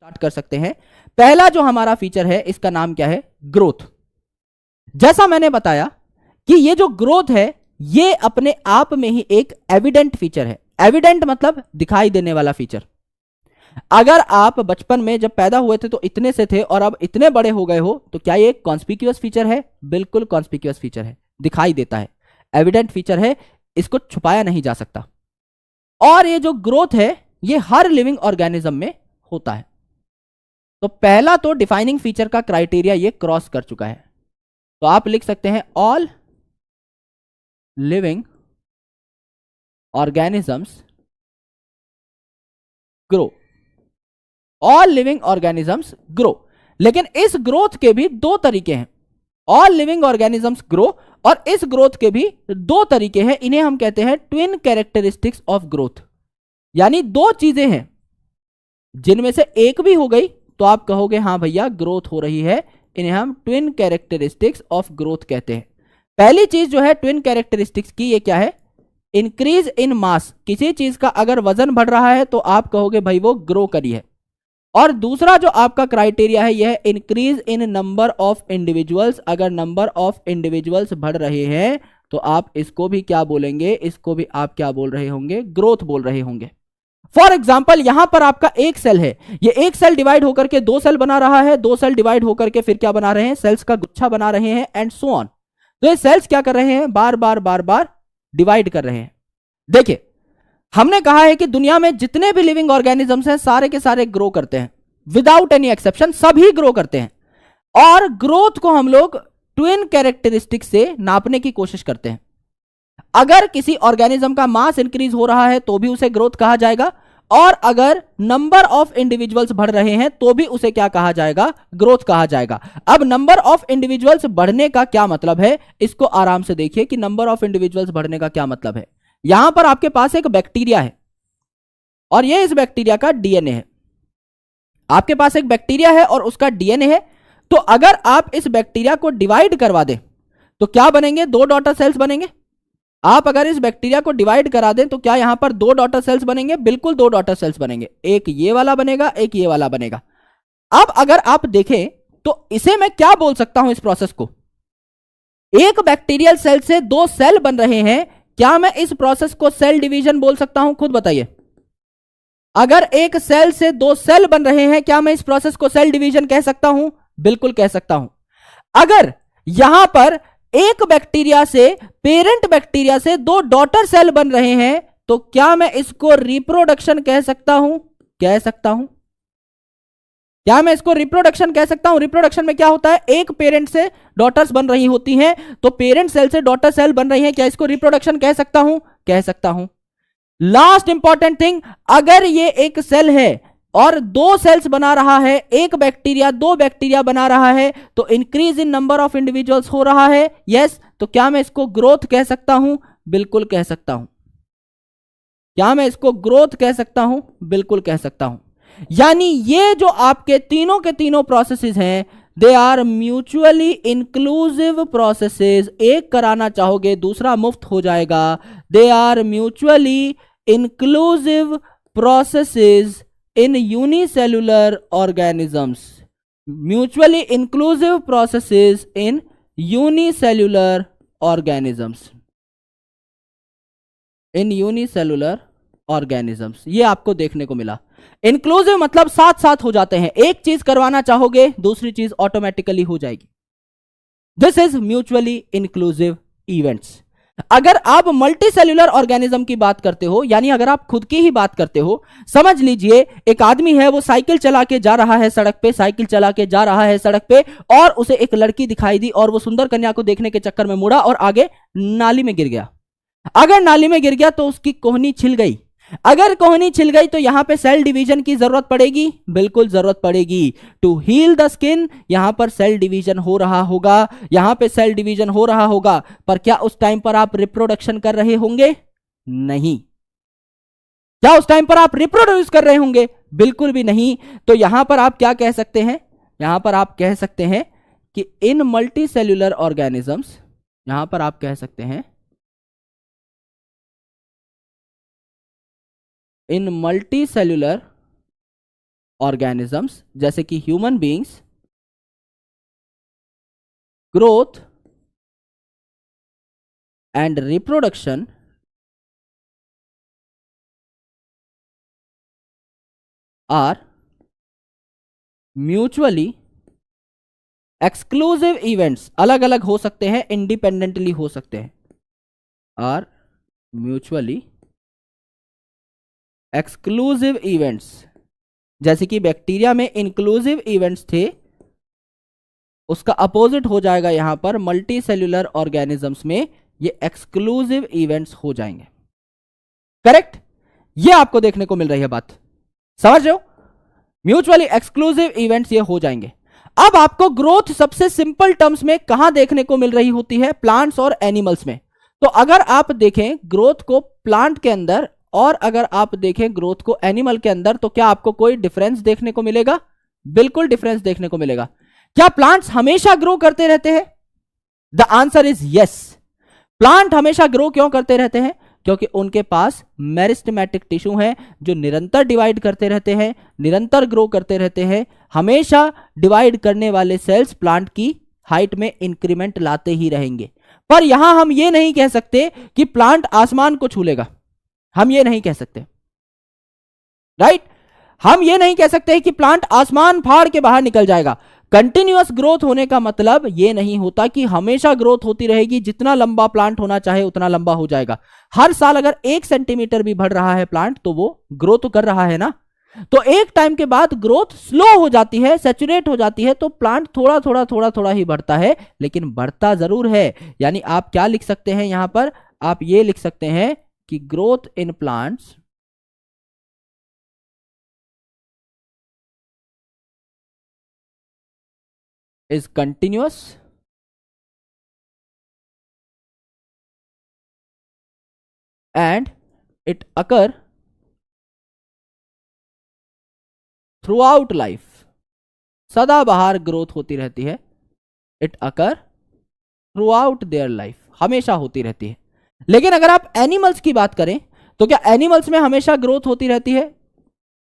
Start कर सकते हैं। पहला जो हमारा फीचर है इसका नाम क्या है? ग्रोथ। जैसा मैंने बताया कि ये जो ग्रोथ है ये अपने आप में ही एक एविडेंट फीचर है। एविडेंट मतलब दिखाई देने वाला फीचर। अगर आप बचपन में जब पैदा हुए थे तो इतने से थे और अब इतने बड़े हो गए हो तो क्या ये कॉन्स्पिक्यूअस फीचर है? बिल्कुल कॉन्स्पिक्यूअस फीचर है, दिखाई देता है, एविडेंट फीचर है, इसको छुपाया नहीं जा सकता। और ये जो ग्रोथ है ये हर लिविंग ऑर्गेनिज्म में होता है। तो पहला तो डिफाइनिंग फीचर का क्राइटेरिया ये क्रॉस कर चुका है। तो आप लिख सकते हैं all living organisms grow. All living organisms grow. लेकिन इस ग्रोथ के भी दो तरीके हैं। ऑल लिविंग ऑर्गेनिजम्स ग्रो और इस ग्रोथ के भी दो तरीके हैं। इन्हें हम कहते हैं ट्विन कैरेक्टरिस्टिक्स ऑफ ग्रोथ। यानी दो चीजें हैं जिनमें से एक भी हो गई तो आप कहोगे हाँ भैया ग्रोथ हो रही है। इन्हें हम ट्विन कैरेक्टरिस्टिक्स ऑफ ग्रोथ कहते हैं। पहली चीज जो है ट्विन कैरेक्टरिस्टिक्स की, ये क्या है? इंक्रीज इन मास। किसी चीज का अगर वजन बढ़ रहा है तो आप कहोगे भाई वो ग्रो करी है। और दूसरा जो आपका क्राइटेरिया है यह है increase in number of individuals. अगर नंबर ऑफ इंडिविजुअल्स बढ़ रहे हैं तो आप इसको भी क्या बोलेंगे? इसको भी आप क्या बोल रहे होंगे? ग्रोथ बोल रहे होंगे। फॉर एग्जाम्पल यहां पर आपका एक सेल है, ये एक सेल डिवाइड होकर के दो सेल बना रहा है, दो सेल डिवाइड होकर के फिर क्या बना रहे हैं? सेल्स का गुच्छा बना रहे हैं एंड सो ऑन। तो ये सेल्स क्या कर रहे हैं? बार बार बार बार डिवाइड कर रहे हैं। देखिए हमने कहा है कि दुनिया में जितने भी लिविंग ऑर्गेनिजम्स हैं सारे के सारे ग्रो करते हैं, विदाउट एनी एक्सेप्शन सभी ग्रो करते हैं। और ग्रोथ को हम लोग ट्विन कैरेक्टरिस्टिक से नापने की कोशिश करते हैं। अगर किसी ऑर्गेनिज्म का मास इंक्रीज हो रहा है तो भी उसे ग्रोथ कहा जाएगा, और अगर नंबर ऑफ इंडिविजुअल्स बढ़ रहे हैं तो भी उसे क्या कहा जाएगा? ग्रोथ कहा जाएगा। अब नंबर ऑफ इंडिविजुअल्स बढ़ने का क्या मतलब है, इसको आराम से देखिए कि नंबर ऑफ इंडिविजुअल्स बढ़ने का क्या मतलब है। यहां पर आपके पास एक बैक्टीरिया है और यह इस बैक्टीरिया का डीएनए है। आपके पास एक बैक्टीरिया है और उसका डीएनए है। तो अगर आप इस बैक्टीरिया को डिवाइड करवा दें तो क्या बनेंगे? दो डॉटर सेल्स बनेंगे। आप अगर इस बैक्टीरिया को डिवाइड करा दें तो क्या यहां पर दो डॉटर सेल्स बनेंगे? बिल्कुल दो डॉटर सेल्स बनेंगे। एक ये वाला बनेगा, एक ये वाला बनेगा। अब अगर आप देखें तो इसे मैं क्या बोल सकता हूं? इस प्रोसेस को, एक बैक्टीरियल सेल से दो सेल बन रहे हैं, क्या मैं इस प्रोसेस को सेल डिवीजन बोल सकता हूं? खुद बताइए। अगर एक सेल से दो सेल बन रहे हैं क्या मैं इस प्रोसेस को सेल डिवीजन कह सकता हूं? बिल्कुल कह सकता हूं। अगर यहां पर एक बैक्टीरिया से, पेरेंट बैक्टीरिया से दो डॉटर सेल बन रहे हैं तो क्या मैं इसको रिप्रोडक्शन कह सकता हूं? कह सकता हूं। क्या मैं इसको रिप्रोडक्शन कह सकता हूं? रिप्रोडक्शन में क्या होता है? एक पेरेंट से डॉटर्स बन रही होती हैं, तो पेरेंट सेल से डॉटर सेल बन रही है, क्या इसको रिप्रोडक्शन कह सकता हूं? कह सकता हूं। लास्ट इंपॉर्टेंट थिंग, अगर ये एक सेल है और दो सेल्स बना रहा है, एक बैक्टीरिया दो बैक्टीरिया बना रहा है, तो increase in number of individuals हो रहा है। यस, तो क्या मैं इसको ग्रोथ कह सकता हूं? बिल्कुल कह सकता हूं। क्या मैं इसको ग्रोथ कह सकता हूं? बिल्कुल कह सकता हूं। यानी ये जो आपके तीनों के तीनों प्रोसेसेस हैं, they are mutually inclusive processes. एक कराना चाहोगे दूसरा मुफ्त हो जाएगा। They are mutually inclusive processes in unicellular organisms. Mutually inclusive processes in unicellular organisms. In unicellular organisms, ये आपको देखने को मिला। इंक्लूसिव मतलब साथ साथ हो जाते हैं, एक चीज करवाना चाहोगे दूसरी चीज ऑटोमेटिकली हो जाएगी। This is mutually inclusive events. अगर आप मल्टी सेल्यूलर ऑर्गेनिज्म की बात करते हो, यानी अगर आप खुद की ही बात करते हो, समझ लीजिए एक आदमी है, वो साइकिल चला के जा रहा है सड़क पे, साइकिल चला के जा रहा है सड़क पे, और उसे एक लड़की दिखाई दी और वो सुंदर कन्या को देखने के चक्कर में मुड़ा और आगे नाली में गिर गया। अगर नाली में गिर गया तो उसकी कोहनी छिल गई। अगर कोहनी छिल गई तो यहां पे सेल डिवीजन की जरूरत पड़ेगी। बिल्कुल जरूरत पड़ेगी। टू हील द स्किन, यहां पर सेल डिवीजन हो रहा होगा, यहां पे सेल डिवीजन हो रहा होगा, पर क्या उस टाइम पर आप रिप्रोडक्शन कर रहे होंगे? नहीं। क्या उस टाइम पर आप रिप्रोड्यूस कर रहे होंगे? बिल्कुल भी नहीं। तो यहां पर आप क्या कह सकते हैं? यहां पर आप कह सकते हैं कि इन मल्टी सेल्यूलर ऑर्गेनिजम्स, यहां पर आप कह सकते हैं in multicellular ऑर्गेनिजम्स जैसे कि human beings, growth and reproduction are mutually exclusive events, अलग अलग हो सकते हैं, इंडिपेंडेंटली हो सकते हैं, आर म्यूचुअली एक्सक्लूसिव इवेंट्स। जैसे कि बैक्टीरिया में इंक्लूसिव इवेंट्स थे, उसका अपोजिट हो जाएगा यहां पर मल्टी सेल्यूलर ऑर्गेनिजम्स में ये एक्सक्लूसिव इवेंट्स हो जाएंगे। करेक्ट, ये आपको देखने को मिल रही है बात, समझ रहे हो? म्यूचुअली एक्सक्लूसिव इवेंट्स ये हो जाएंगे। अब आपको ग्रोथ सबसे सिंपल टर्म्स में कहां देखने को मिल रही होती है? प्लांट्स और एनिमल्स में। तो अगर आप देखें ग्रोथ को प्लांट के अंदर और अगर आप देखें ग्रोथ को एनिमल के अंदर, तो क्या आपको कोई डिफरेंस देखने को मिलेगा? बिल्कुल डिफरेंस देखने को मिलेगा। क्या प्लांट्स हमेशा ग्रो करते रहते हैं? The answer is yes. Plant हमेशा ग्रो क्यों करते रहते हैं? क्योंकि उनके पास मेरिस्टेमेटिक टिश्यू है जो निरंतर डिवाइड करते रहते हैं, निरंतर ग्रो करते रहते हैं। हमेशा डिवाइड करने वाले सेल्स प्लांट की हाइट में इंक्रीमेंट लाते ही रहेंगे। पर यहां हम ये नहीं कह सकते कि प्लांट आसमान को छू लेगा, हम ये नहीं कह सकते, राइट? हम ये नहीं कह सकते कि प्लांट आसमान फाड़ के बाहर निकल जाएगा। कंटिन्यूअस ग्रोथ होने का मतलब यह नहीं होता कि हमेशा ग्रोथ होती रहेगी, जितना लंबा प्लांट होना चाहे उतना लंबा हो जाएगा। हर साल अगर 1 सेंटीमीटर भी बढ़ रहा है प्लांट, तो वो ग्रो तो कर रहा है ना। तो एक टाइम के बाद ग्रोथ स्लो हो जाती है, सैचुरेट हो जाती है, तो प्लांट थोड़ा थोड़ा थोड़ा थोड़ा ही बढ़ता है, लेकिन बढ़ता जरूर है। यानी आप क्या लिख सकते हैं यहां पर? आप ये लिख सकते हैं कि growth in plants is continuous and it occur throughout life। सदाबहार ग्रोथ होती रहती है। It occur throughout their life, हमेशा होती रहती है। लेकिन अगर आप एनिमल्स की बात करें, तो क्या एनिमल्स में हमेशा ग्रोथ होती रहती है?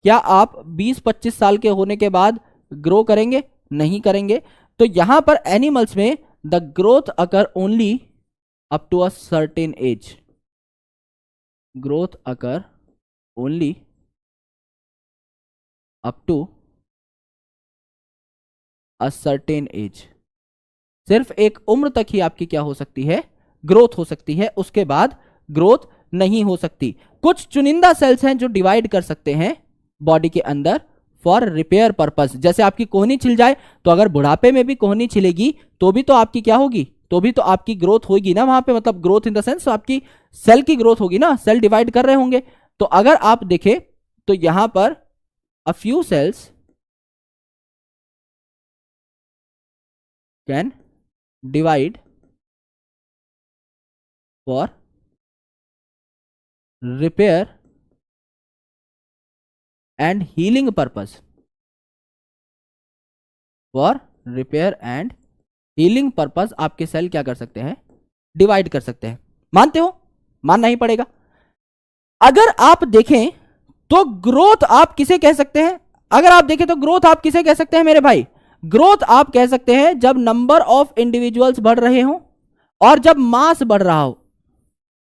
क्या आप 20-25 साल के होने के बाद ग्रो करेंगे? नहीं करेंगे। तो यहां पर एनिमल्स में the growth occur only up to a certain age. Growth occur only up to a certain age. सिर्फ एक उम्र तक ही आपकी क्या हो सकती है? ग्रोथ हो सकती है, उसके बाद ग्रोथ नहीं हो सकती। कुछ चुनिंदा सेल्स हैं जो डिवाइड कर सकते हैं बॉडी के अंदर फॉर रिपेयर पर्पस। जैसे आपकी कोहनी छिल जाए, तो अगर बुढ़ापे में भी कोहनी छिलेगी तो भी तो आपकी क्या होगी? तो भी तो आपकी ग्रोथ होगी ना वहां पे, मतलब ग्रोथ इन द सेंस आपकी सेल की ग्रोथ होगी ना, सेल डिवाइड कर रहे होंगे। तो अगर आप देखें तो यहां पर a few cells can divide for repair and healing purpose. For repair and healing purpose आपके सेल क्या कर सकते हैं? डिवाइड कर सकते हैं। मानते हो? मानना ही पड़ेगा। अगर आप देखें तो ग्रोथ आप किसे कह सकते हैं? अगर आप देखें तो ग्रोथ आप किसे कह सकते हैं मेरे भाई? ग्रोथ आप कह सकते हैं जब नंबर ऑफ इंडिविजुअल्स बढ़ रहे हो और जब मास बढ़ रहा हो।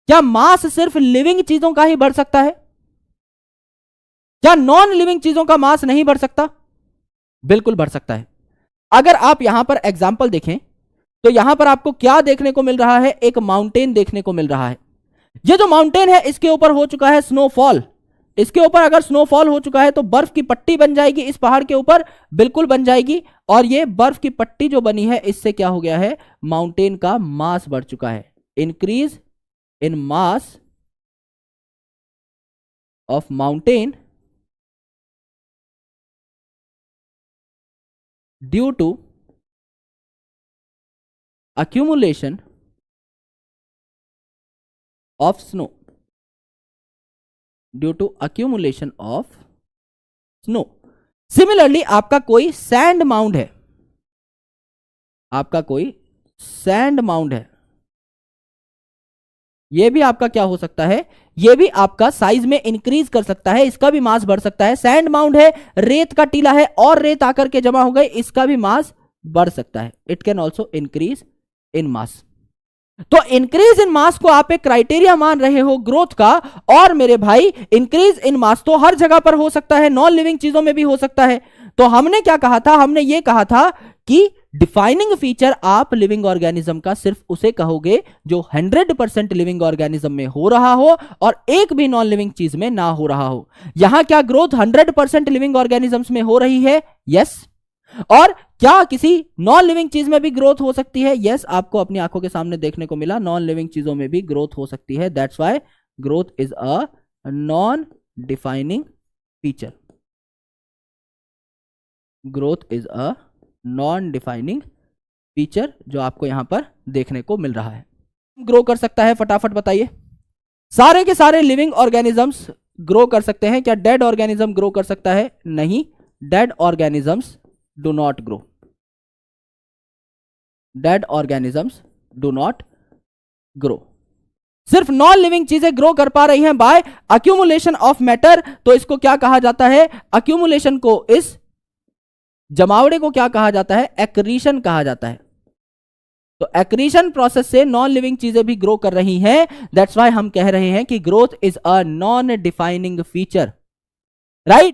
क्या मास सिर्फ लिविंग चीजों का ही बढ़ सकता है? क्या नॉन लिविंग चीजों का मास नहीं बढ़ सकता? बिल्कुल बढ़ सकता है। अगर आप यहां पर एग्जाम्पल देखें तो यहां पर आपको क्या देखने को मिल रहा है? एक माउंटेन देखने को मिल रहा है। ये जो माउंटेन है इसके ऊपर हो चुका है स्नोफॉल। इसके ऊपर अगर स्नोफॉल हो चुका है तो बर्फ की पट्टी बन जाएगी इस पहाड़ के ऊपर, बिल्कुल बन जाएगी। और ये बर्फ की पट्टी जो बनी है इससे क्या हो गया है? माउंटेन का मास बढ़ चुका है। Increase in mass of mountain due to accumulation of snow, due to accumulation of snow। Similarly आपका कोई सैंड माउंड है, आपका कोई सैंड माउंड है, यह भी आपका क्या हो सकता है? ये भी आपका साइज में इंक्रीज कर सकता है, इसका भी मास बढ़ सकता है। सैंड माउंड है, रेत का टीला है और रेत आकर के जमा हो गए, इसका भी मास बढ़ सकता है। It can also increase in mass. तो इंक्रीज इन मास को आप एक क्राइटेरिया मान रहे हो ग्रोथ का, और मेरे भाई इंक्रीज इन मास तो हर जगह पर हो सकता है, नॉन लिविंग चीजों में भी हो सकता है। तो हमने क्या कहा था, हमने ये कहा था कि डिफाइनिंग फीचर आप लिविंग ऑर्गेनिज्म का सिर्फ उसे कहोगे जो 100% लिविंग ऑर्गेनिज्म में हो रहा हो और एक भी नॉन लिविंग चीज में ना हो रहा हो। यहां क्या ग्रोथ 100% लिविंग ऑर्गेनिजम्स में हो रही है? यस। और क्या किसी नॉन लिविंग चीज में भी ग्रोथ हो सकती है? यस, आपको अपनी आंखों के सामने देखने को मिला, नॉन लिविंग चीजों में भी ग्रोथ हो सकती है। That's why growth is a non defining feature. Growth is a non defining feature जो आपको यहां पर देखने को मिल रहा है। ग्रो कर सकता है, फटाफट बताइए। सारे के सारे लिविंग ऑर्गेनिजम्स ग्रो कर सकते हैं। क्या डेड ऑर्गेनिज्म ग्रो कर सकता है? नहीं, dead organisms do not grow. Dead organisms do not grow. सिर्फ नॉन लिविंग चीजें ग्रो कर पा रही हैं बाय अक्यूमुलेशन ऑफ मैटर। तो इसको क्या कहा जाता है? अक्यूमुलेशन को, इस जमावड़े को क्या कहा जाता है? एक्रीशन कहा जाता है। तो एक्रीशन प्रोसेस से नॉन लिविंग चीजें भी ग्रो कर रही हैं। दैट्स व्हाई हम कह रहे हैं कि growth is a non defining feature, right.